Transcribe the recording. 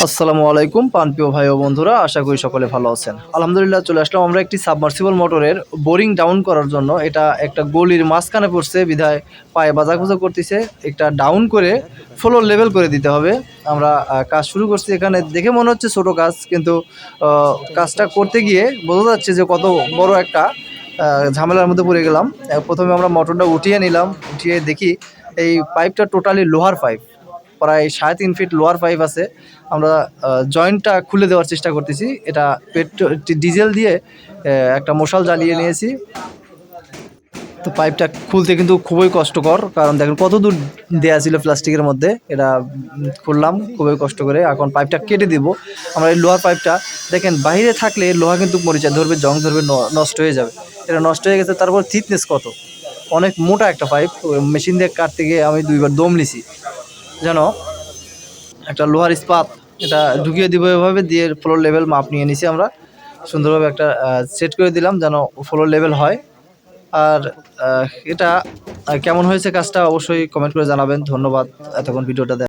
আসসালামু আলাইকুম প্রাণপ্রিয় ভাই ও বন্ধুরা, আশা করি সকলে ভালো আছেন। আলহামদুলিল্লাহ চলে আসলাম আমরা একটি সাবমার্সিবল মোটরের বোরিং ডাউন করার জন্য। এটা একটা গলির মাঝখানে পড়ছে বিধায় পায়ে বাজাখুজো করতেছে। একটা ডাউন করে ফ্লোর লেভেল করে দিতে হবে। আমরা কাজ শুরু করছি। এখানে দেখে মনে হচ্ছে ছোট কাজ, কিন্তু কাজটা করতে গিয়ে বোঝা যাচ্ছে যে কত বড় একটা ঝামেলার মধ্যে পড়ে গেলাম। প্রথমে আমরা মোটরটা উঠিয়ে নিলাম, উঠিয়ে দেখি এই পাইপটা টোটালি লোহার পাইপ, প্রায় 3.5 ফিট লোয়ার পাইপ আছে। আমরা জয়েন্টটা খুলে দেওয়ার চেষ্টা করতেছি। এটা ডিজেল দিয়ে একটা মশাল জ্বালিয়ে নিয়েছি। তো পাইপটা খুলতে কিন্তু খুবই কষ্টকর, কারণ দেখেন কত দূর দেওয়া ছিল প্লাস্টিকের মধ্যে। এটা খুললাম খুবই কষ্ট করে। এখন পাইপটা কেটে দিব আমরা। এই লোহার পাইপটা দেখেন বাইরে থাকলে লোহা কিন্তু মরিচা ধরবে, জং ধরবে, নষ্ট হয়ে যাবে। এটা নষ্ট হয়ে গেছে। তারপর থিকনেস কত, অনেক মোটা একটা পাইপ। মেশিন দিয়ে কাটতে গিয়ে আমি 2বার দম নিছি যেন একটা লোহার ইস্পাত এটা ঢুকিয়ে দিব। এভাবে দিয়ে ফ্লোর লেভেল মাপ নিয়ে নিছি আমরা। সুন্দরভাবে একটা সেট করে দিলাম যেন ফ্লোর লেভেল হয়। আর এটা কেমন হয়েছে কাজটা অবশ্যই কমেন্ট করে জানাবেন। ধন্যবাদ এতক্ষণ ভিডিওটা